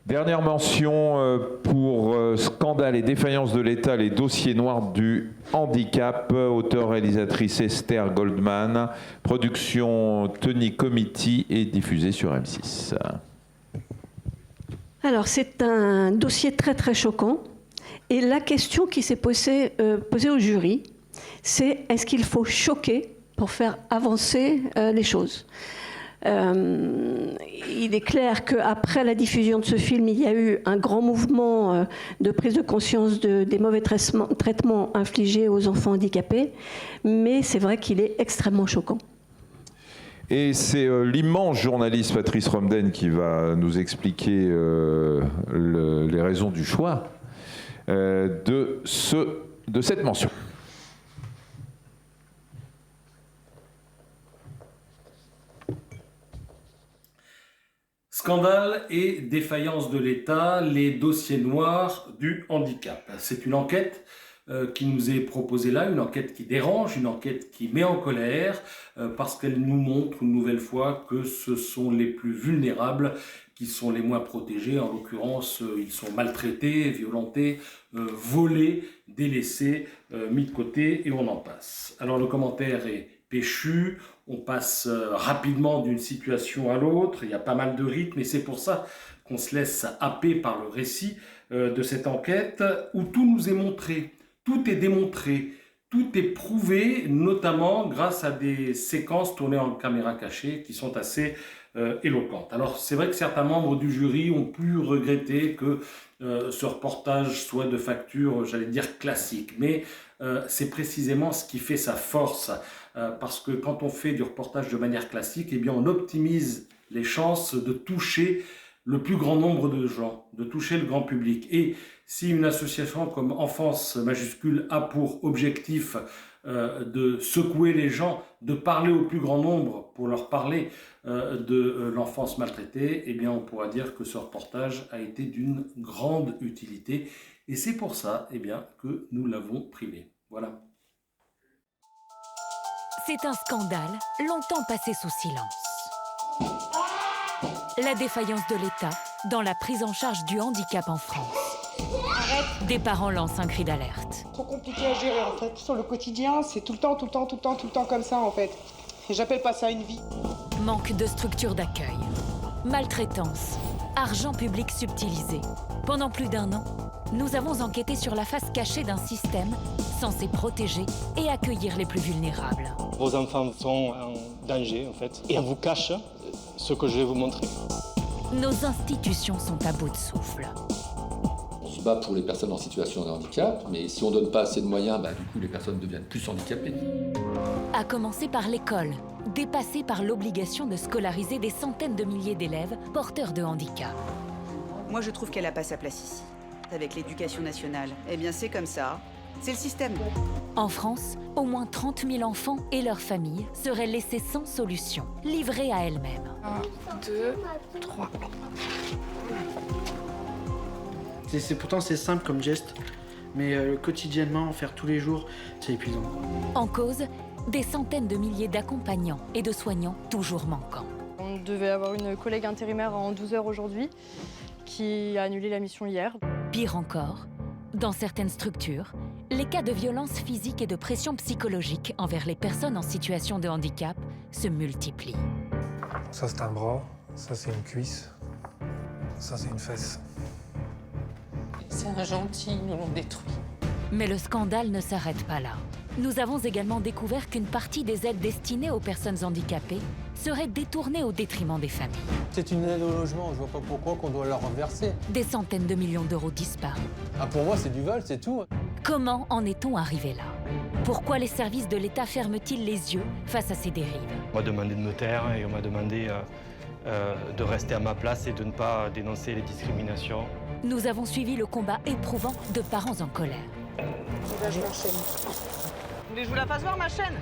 Dernière mention pour scandale et défaillance de l'État, les dossiers noirs du handicap, auteure-réalisatrice Esther Goldman, production Tony Comiti et diffusée sur M6. Alors c'est un dossier très très choquant et la question qui s'est posée au jury, c'est est-ce qu'il faut choquer pour faire avancer les choses ? Il est clair qu'après la diffusion de ce film, il y a eu un grand mouvement de prise de conscience des mauvais traitements infligés aux enfants handicapés, mais c'est vrai qu'il est extrêmement choquant. Et c'est l'immense journaliste Patrice Romden qui va nous expliquer les raisons du choix de cette mention. Scandale et défaillance de l'État, les dossiers noirs du handicap. C'est une enquête qui nous est proposée là, une enquête qui dérange, une enquête qui met en colère, parce qu'elle nous montre une nouvelle fois que ce sont les plus vulnérables qui sont les moins protégés. En l'occurrence, ils sont maltraités, violentés, volés, délaissés, mis de côté, et on en passe. Alors le commentaire est péchu, on passe rapidement d'une situation à l'autre, il y a pas mal de rythme, et c'est pour ça qu'on se laisse happer par le récit de cette enquête, où tout nous est montré, tout est démontré, tout est prouvé, notamment grâce à des séquences tournées en caméra cachée qui sont assez éloquentes. Alors c'est vrai que certains membres du jury ont pu regretter que ce reportage soit de facture, j'allais dire classique, mais c'est précisément ce qui fait sa force, parce que quand on fait du reportage de manière classique, eh bien on optimise les chances de toucher le plus grand nombre de gens, de toucher le grand public. Et si une association comme Enfance majuscule a pour objectif de secouer les gens, de parler au plus grand nombre pour leur parler de l'enfance maltraitée, eh bien on pourra dire que ce reportage a été d'une grande utilité. Et c'est pour ça eh bien, que nous l'avons primé. Voilà. C'est un scandale longtemps passé sous silence. La défaillance de l'État dans la prise en charge du handicap en France. Arrête. Des parents lancent un cri d'alerte. Trop compliqué à gérer en fait. Sur le quotidien, c'est tout le temps comme ça en fait. Et j'appelle pas ça une vie. Manque de structure d'accueil, maltraitance, argent public subtilisé. Pendant plus d'1 an, nous avons enquêté sur la face cachée d'un système censé protéger et accueillir les plus vulnérables. Vos enfants sont en danger en fait, et on vous cache ce que je vais vous montrer. Nos institutions sont à bout de souffle. On se bat pour les personnes en situation de handicap, mais si on ne donne pas assez de moyens, du coup les personnes deviennent plus handicapées. À commencer par l'école, dépassée par l'obligation de scolariser des centaines de milliers d'élèves porteurs de handicap. Moi je trouve qu'elle n'a pas sa place ici, avec l'éducation nationale. Eh bien c'est comme ça, c'est le système. En France, au moins 30 000 enfants et leurs familles seraient laissés sans solution, livrés à elles-mêmes. 1, 2, 3. Pourtant c'est simple comme geste, mais quotidiennement, en faire tous les jours, c'est épuisant. En cause, des centaines de milliers d'accompagnants et de soignants toujours manquants. On devait avoir une collègue intérimaire en 12 heures aujourd'hui qui a annulé la mission hier. Pire encore, dans certaines structures, les cas de violence physique et de pression psychologique envers les personnes en situation de handicap se multiplient. Ça c'est un bras, ça c'est une cuisse, ça c'est une fesse. C'est un gentil, ils nous l'ont détruit. Mais le scandale ne s'arrête pas là. Nous avons également découvert qu'une partie des aides destinées aux personnes handicapées serait détournée au détriment des familles. C'est une aide au logement, je vois pas pourquoi qu'on doit leur reverser. Des centaines de millions d'euros disparus. Ah, pour moi, c'est du vol, c'est tout. Comment en est-on arrivé là? Pourquoi les services de l'État ferment-ils les yeux face à ces dérives? On m'a demandé de me taire et on m'a demandé de rester à ma place et de ne pas dénoncer les discriminations. Nous avons suivi le combat éprouvant de parents en colère. Là, je m'enchaîne. Vous voulez que je vous la fasse voir ma chaîne?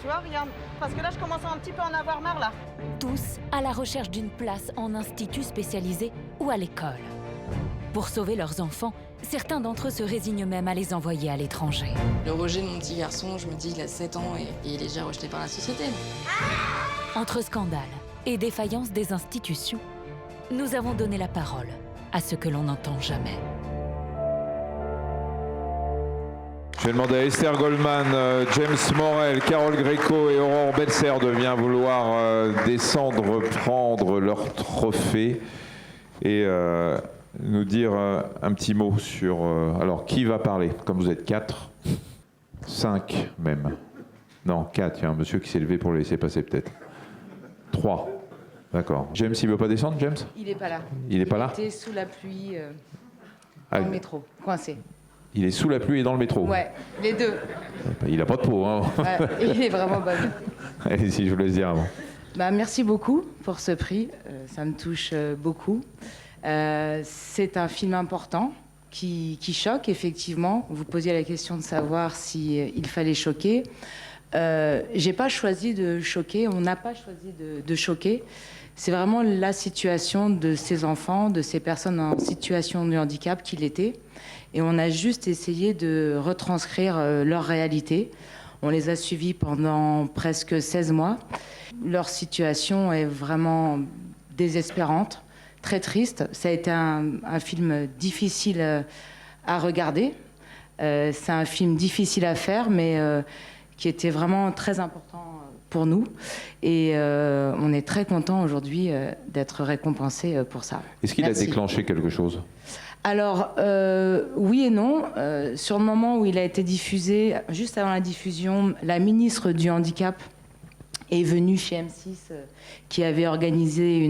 Tu vois, regarde, parce que là je commence à un petit peu en avoir marre là. Tous à la recherche d'une place en institut spécialisé ou à l'école. Pour sauver leurs enfants, certains d'entre eux se résignent même à les envoyer à l'étranger. Le rejet de mon petit garçon, je me dis, il a 7 ans et il est déjà rejeté par la société. Entre scandale et défaillance des institutions, nous avons donné la parole à ce que l'on n'entend jamais. Je vais demander à Esther Goldman, James Morel, Carole Gréco et Aurore Belser de bien vouloir descendre, prendre leur trophée et nous dire un petit mot sur... alors, qui va parler? Comme vous êtes 4, 5 même. Non, 4, il y a un monsieur qui s'est levé pour le laisser passer peut-être. 3. D'accord. James, il ne veut pas descendre, James? Il n'est pas là. Il n'est pas là? Il était sous la pluie dans le métro, coincé. Il est sous la pluie et dans le métro? Ouais, les deux. Il n'a pas de peau, hein. Ouais, il est vraiment bonne. Allez-y, je vous laisse dire avant. Bah, merci beaucoup pour ce prix, ça me touche beaucoup. C'est un film important qui choque, effectivement. Vous posiez la question de savoir s'il fallait choquer. J'ai pas choisi de choquer, on n'a pas choisi de choquer. C'est vraiment la situation de ces enfants, de ces personnes en situation de handicap qui l'étaient. Et on a juste essayé de retranscrire leur réalité. On les a suivis pendant presque 16 mois. Leur situation est vraiment désespérante, très triste. Ça a été un film difficile à regarder. C'est un film difficile à faire, mais qui était vraiment très important pour nous. Et on est très content aujourd'hui d'être récompensé pour ça. Est-ce qu'il a déclenché quelque chose? Alors, oui et non. Sur le moment où il a été diffusé, juste avant la diffusion, la ministre du Handicap est venue chez M6 qui avait organisé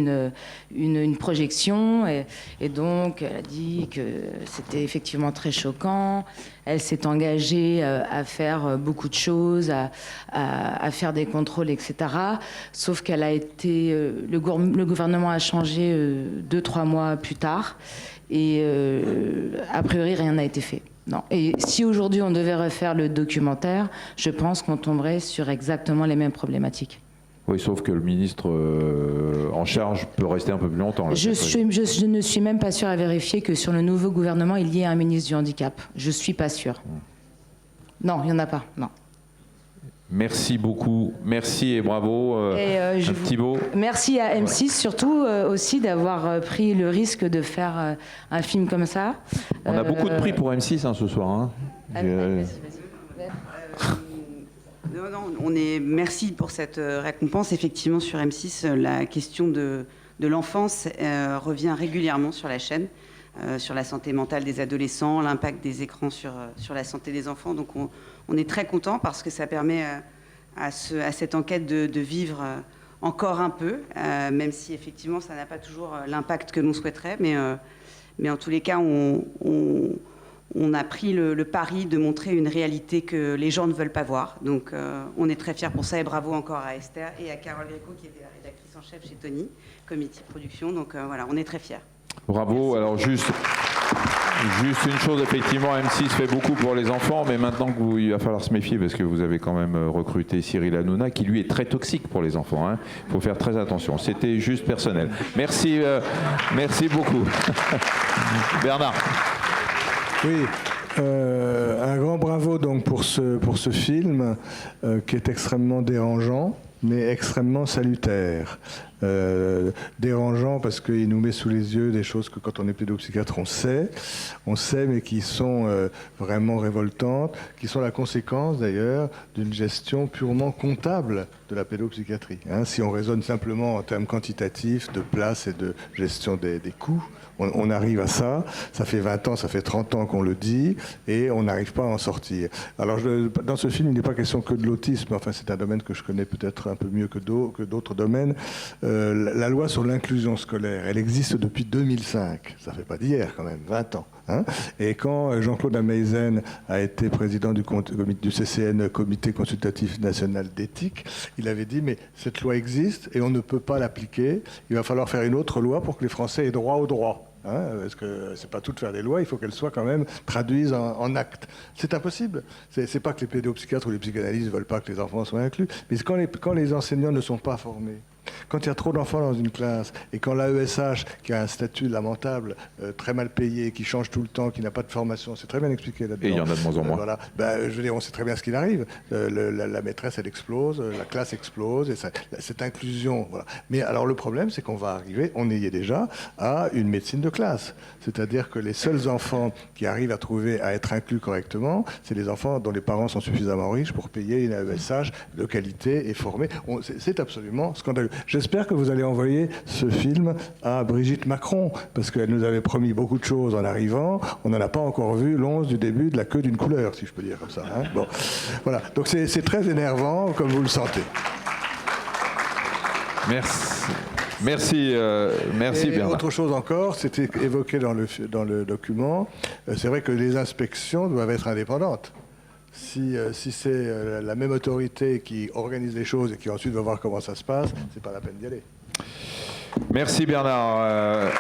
une projection et donc elle a dit que c'était effectivement très choquant. Elle s'est engagée à faire beaucoup de choses, à faire des contrôles, etc. Sauf qu'elle a été... le gouvernement a changé 2-3 mois plus tard et a priori rien n'a été fait. Non. Et si aujourd'hui on devait refaire le documentaire, je pense qu'on tomberait sur exactement les mêmes problématiques. Oui, sauf que le ministre en charge peut rester un peu plus longtemps. Là, je ne suis même pas sûre à vérifier que sur le nouveau gouvernement, il y ait un ministre du handicap. Je ne suis pas sûre. Non, il n'y en a pas, non. Merci beaucoup, merci et bravo. Un petit mot. Merci à M6 surtout aussi d'avoir pris le risque de faire un film comme ça. On a beaucoup de prix pour M6 hein, ce soir. Hein. Vas-y. Merci pour cette récompense. Effectivement, sur M6, la question de l'enfance revient régulièrement sur la chaîne, sur la santé mentale des adolescents, l'impact des écrans sur la santé des enfants. Donc on est très content parce que ça permet à cette enquête de vivre encore un peu, même si effectivement ça n'a pas toujours l'impact que l'on souhaiterait. Mais en tous les cas, on a pris le pari de montrer une réalité que les gens ne veulent pas voir. Donc on est très fiers pour ça et bravo encore à Esther et à Carole Gréco qui était la rédactrice en chef chez Tony, Comité Production. Donc voilà, on est très fiers. Bravo. Merci. Alors juste une chose, effectivement, M6 fait beaucoup pour les enfants, mais maintenant il va falloir se méfier parce que vous avez quand même recruté Cyril Hanouna qui lui est très toxique pour les enfants. Hein. Il faut faire très attention. C'était juste personnel. Merci, merci beaucoup. Bernard. Oui, un grand bravo donc pour ce film qui est extrêmement dérangeant, mais extrêmement salutaire. Dérangeant parce qu'il nous met sous les yeux des choses que quand on est pédopsychiatre on sait, mais qui sont vraiment révoltantes, qui sont la conséquence d'ailleurs d'une gestion purement comptable de la pédopsychiatrie. Hein, si on raisonne simplement en termes quantitatifs de place et de gestion des coûts, on arrive à ça. Ça fait 20 ans, ça fait 30 ans qu'on le dit et on n'arrive pas à en sortir. Alors dans ce film, il n'est pas question que de l'autisme. Enfin, c'est un domaine que je connais peut-être un peu mieux que d'autres domaines. La loi sur l'inclusion scolaire, elle existe depuis 2005. Ça fait pas d'hier quand même, 20 ans. Hein, et quand Jean-Claude Ameisen a été président du CCN, Comité Consultatif National d'Éthique, il avait dit mais cette loi existe et on ne peut pas l'appliquer. Il va falloir faire une autre loi pour que les Français aient droit au droit. Hein, parce que c'est pas tout de faire des lois, il faut qu'elles soient quand même traduites en actes. C'est impossible. C'est pas que les pédopsychiatres ou les psychanalystes ne veulent pas que les enfants soient inclus, mais quand les enseignants ne sont pas formés, Quand il y a trop d'enfants dans une classe et quand l'AESH, qui a un statut lamentable, très mal payé, qui change tout le temps, qui n'a pas de formation, c'est très bien expliqué là-dedans. Et il y en a de moins en moins. Voilà. Je veux dire, on sait très bien ce qu'il arrive. La maîtresse, elle explose, la classe explose, et cette inclusion. Voilà. Mais alors le problème, c'est qu'on va arriver, on y est déjà, à une médecine de classe. C'est-à-dire que les seuls enfants qui arrivent à être inclus correctement, c'est les enfants dont les parents sont suffisamment riches pour payer une AESH de qualité et formée. C'est absolument scandaleux. J'espère que vous allez envoyer ce film à Brigitte Macron, parce qu'elle nous avait promis beaucoup de choses en arrivant. On n'en a pas encore vu l'once du début de la queue d'une couleur, si je peux dire comme ça. Hein. Bon, voilà. Donc c'est très énervant, comme vous le sentez. Merci. Merci Bernard. Autre chose encore, c'était évoqué dans le document, c'est vrai que les inspections doivent être indépendantes. Si c'est la même autorité qui organise les choses et qui ensuite va voir comment ça se passe, c'est pas la peine d'y aller. Merci Bernard.